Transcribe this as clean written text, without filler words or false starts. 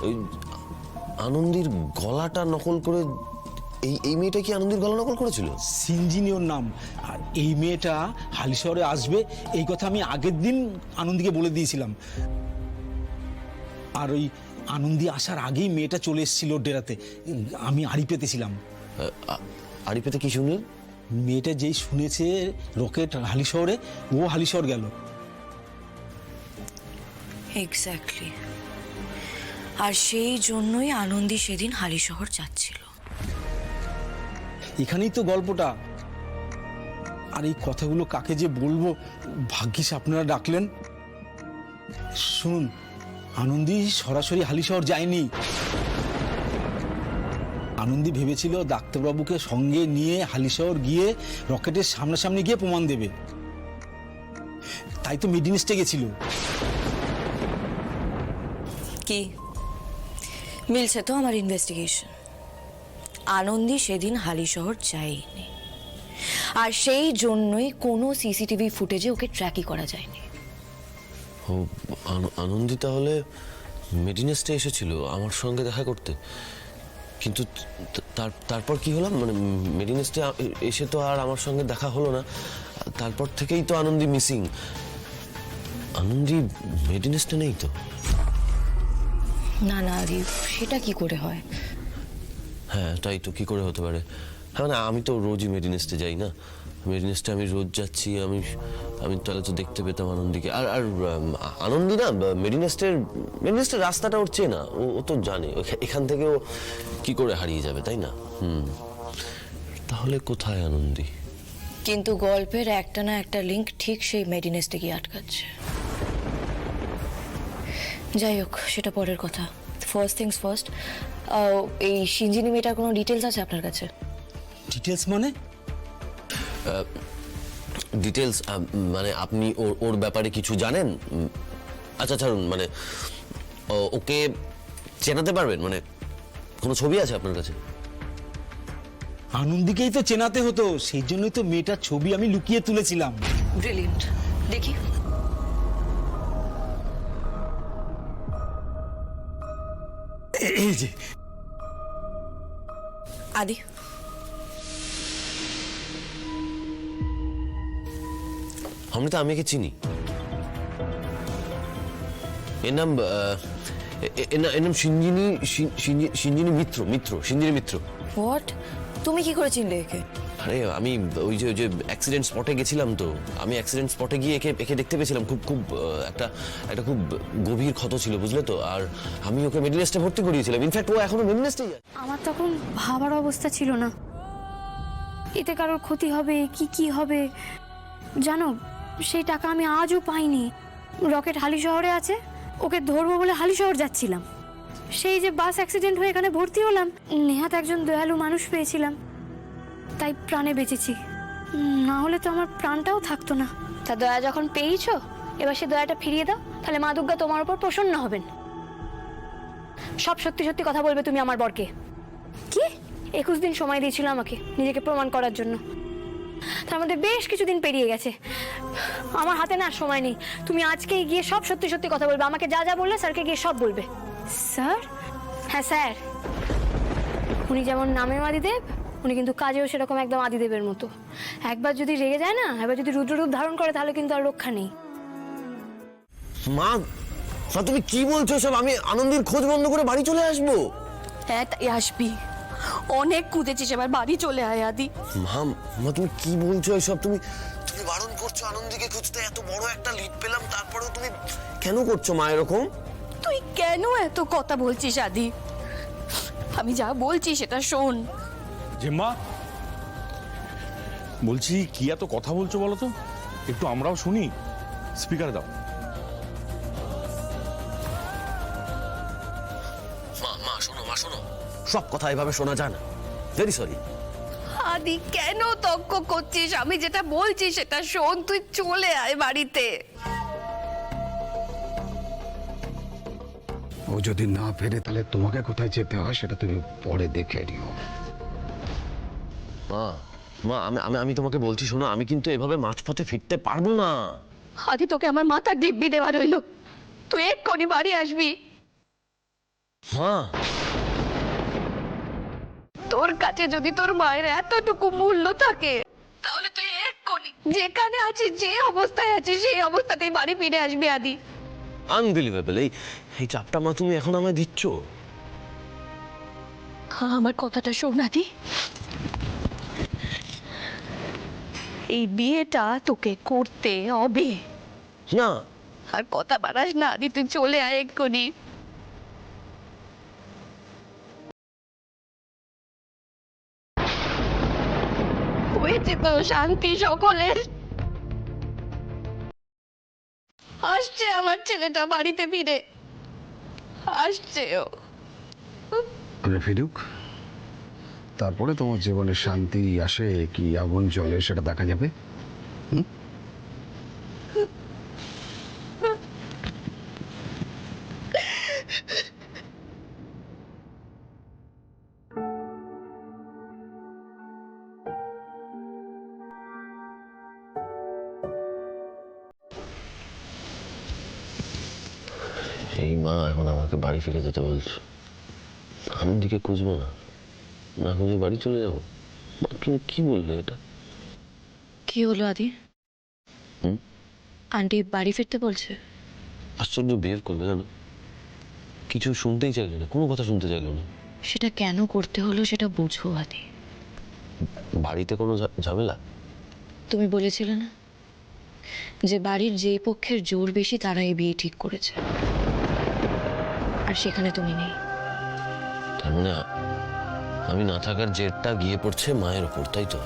ওই আনন্দীর গলাটা নকল করে এই মেয়েটা কি আনন্দীর গলা নকল করেছিল? সিঞ্জিনি ওর নাম। আর এই মেয়েটা হালিশহরে আসবে এই কথা আমি আগের দিন আনন্দীকে বলে দিয়েছিলাম। আর ওই আনন্দী আসার আগেই মেয়েটা চলে এসেছিল ডেরাতে, আমি আড়ি পেতেছিলাম। আড়ি পেতে কি শুনলেন? মেয়েটা যেই শুনেছে রকেট হালিশহরে, ও হালিশহর গেল। এক্স্যাক্টলি। আর সেই জন্যই আনন্দী সেদিন হালিশহর যাচ্ছিল। এখানেই তো গল্পটা। আর এই কথাগুলো কাকে যে বলবো, ভাগ্যিস আপনারা ডাকলেন। শুনুন, আনন্দী সরাসরি হালিশহর যায়নি। আনন্দী ভেবেছিল ডাক্তারবাবুকে সঙ্গে নিয়ে হালিশহর গিয়ে রকেটের সামনাসামনি গিয়ে প্রমাণ দেবে, তাই তো মিডিনিস্টে গেছিল। কি মিলছে তো আমার ইনভেস্টিগেশন? আনন্দী সেদিন হালিশহর যায়নি, আর সেই জন্যই কোনো সিসিটিভি ফুটেজে ওকে ট্র্যাকই করা যায়নি। ও আনন্দী তাহলে মেডিনেস্টে এসেছিল আমার সঙ্গে দেখা করতে, কিন্তু তারপর কি হলো? মানে মেডিনেস্টে এসে তো আর আমার সঙ্গে দেখা হলো না, তারপর থেকেই তো আনন্দী মিসিং। আনন্দী মেডিনেস্টে নেই তো? না না আরিফ, সেটা কি করে হয়? হ্যাঁ তাই তো, কি করে হতে পারে? হ্যাঁ মানে আমি তো রোজই মেডিনেস্টে যাই না, মেডিনেস্টে আমি রোজ যাচ্ছি, আমি তাহলে তো দেখতে পেতাম আনন্দীকে। আর আনন্দী না মেডিনেস্টের রাস্তাটা ওর চেনা, ও তো জানে এখান থেকে ও কি করে হারিয়ে যাবে, তাই না? তাহলে কোথায় আনন্দী? কিন্তু গল্পের একটা না একটা লিংক ঠিক সেই মেডিনেস্টে গিয়ে আটকাচ্ছে। যাই হোক, সেটা পরের কথা। ফার্স্ট থিংস ফার্স্ট, এই সিঞ্জিনি মেয়েটার কোনো ডিটেলস আছে আপনার কাছে? ডিটেলস মানে? ডিটেলস মানে আপনি ওর ব্যাপারে কিছু জানেন? আচ্ছা ছাড়ুন, মানে ওকে চেনাতে পারবেন? মানে কোনো ছবি আছে আপনার কাছে? আনন্দীকেই তো চেনাতে হতো, সেই জন্যই তো মেয়েটার ছবি আমি লুকিয়ে তুলেছিলাম। ব্রিলিয়েন্ট, দেখি। এই যে আদি, আমি তো একে চিনি। এর নাম সিঞ্জিনি মিত্র। হোয়াট? তুমি কি করে চিনলে একে? আরে আমি ওই যে অ্যাক্সিডেন্ট স্পটে গেছিলাম, তো আমি অ্যাক্সিডেন্ট স্পটে গিয়ে একে দেখতে পেয়েছিলাম। খুব একটা খুব গভীর ক্ষত ছিল, বুঝলে তো। আর আমি ওকে মেডিনেস্টে ভর্তি করিয়েছিলাম। ইনফ্যাক্ট ও এখনো মেডিনেস্টেই যায়। আমার তখন ভাবার অবস্থা ছিল না, এতে কারোর ক্ষতি হবে কি হবে। জানো, সেই টাকা আমি আজও পাইনি। রকেট হালিশহরে আছে, ওকে ধরবো বলে হালিশহর যাচ্ছিলাম। সেই যে বাস অ্যাক্সিডেন্ট হয়ে এখানে ভর্তি হলাম, নেহাত একজন দয়ালু মানুষ পেয়েছিলাম, তাই প্রাণে বেঁচেছি। না হলে তো আমার প্রাণটাও থাকতো না। তা দয়া যখন পেয়েছো, এবার সে দয়াটা ফিরিয়ে দাও, তাহলে মা দুর্গা তোমার উপর প্রসন্ন হবেন। সব সত্যি সত্যি কথা বলবে তুমি আমার বরকে। কি 21 দিন সময় দিয়েছিল আমাকে নিজেকে প্রমাণ করার জন্য, তার মধ্যে বেশ কিছুদিন পেরিয়ে গেছে। আমার হাতে না সময় নেই। তুমি আজকেই গিয়ে সব সত্যি সত্যি কথা বলবে, আমাকে যা যা বললে স্যারকে গিয়ে সব বলবে। স্যার? হ্যাঁ স্যার। উনি যেমন নামেও আদিদেব, উনি কিন্তু কাজেও সেরকম একদম আদিদেবের মতো। একবার যদি রেগে যায় না, একবার যদি রুদ্ররূপ ধারণ করে, তাহলে কিন্তু আর রক্ষা নেই। মা, তুমি কি বলছো সব? আমি আনন্দীর খোঁজ বন্ধ করে বাড়ি চলে আসবো? হ্যাঁ তাই আসবি, অনেক খুঁজেছিস, এবার বাড়ি চলে আয় আদি। মা তুমি কি বলছো এসব? তুমি বারণ করছো আনন্দীকে খুঁজতে। এত বড় একটা লিড পেলাম, তারপরেও তুমি কেন করছো মা এরকম? তুই কেন এত কথা বলছিস আদি? আমি যা বলছি সেটা শোন। জেম্মা, বলছি কি এত কথা বলছো বলো তো, একটু আমরাও শুনি। স্পিকার দাও। মা শোনো, সব কথা এভাবে শোনা যায় না। Very sorry. আদি কেন তর্ক করছিস? আমি যেটা বলছি সেটা শোন, তুই চলে আয় বাড়িতে। ও যদি না ফেরে, তাহলে তোমাকে কোথায় যেতে হয় সেটা তুমি পরে দেখে নিও। মা আমি তোমাকে বলছি, শোনো, আমি কিন্তু এভাবে মাঝপথে ফিরতে পারবো না। আদি তোকে আমার মাথার দিব্যি দেওয়া রইল, তুই এক্ষুনি বাড়ি আসবি। মা, তোর কাছে যদি তোর মায়ের এতটুকু মূল্য থাকে তাহলে তুই এক্ষুনি যেখানে আছিস, যে অবস্থায় আছিস সেই অবস্থাতেই বাড়ি ফিরে আসবি আদি। আনবিলিভেবল। এই চাপটা মা তুমি এখন আমায় দিচ্ছ? আমার কথাটা শোন আদি, এই বিয়েটা তোকে করতে হবে। না, আর কথা বাড়াস না আদি, তুই চলে আয় এক্ষুনি। হয়েছে তো শান্তি সকলের। আসছে আমার ছেলেটা বাড়িতে ফিরে, আসছে ও। করে ফিরুক, তারপরে তোমার জীবনে শান্তি আসে কি আগুন জ্বলে সেটা দেখা যাবে। এই মা এখন আমাকে বাড়ি ফিরে যেতে বলছো? আনন্দিকে খুঁজবো না? না খুঁজে বাড়ি চলে যাবো? মা, তুমি কি বললে এটা? কি হলো আদি? আন্টি বাড়ি ফিরতে বলছে? আশ্চর্য বিহেভ করবে জানো, কিছু শুনতেই চাইলো না, কোনো কথা শুনতে চাইলো না। সেটা কেন করতে হলো সেটা বুঝো আদি। বাড়িতে কোনো ঝামেলা? তুমি বলেছিলে না যে বাড়ির যে পক্ষের জোর বেশি তারা এই বিয়ে ঠিক করেছে, আর সেখানে তুমি নেই। তার মানে আমি না থাকার জেরটা গিয়ে পড়ছে মায়ের ওপর, তাই তো?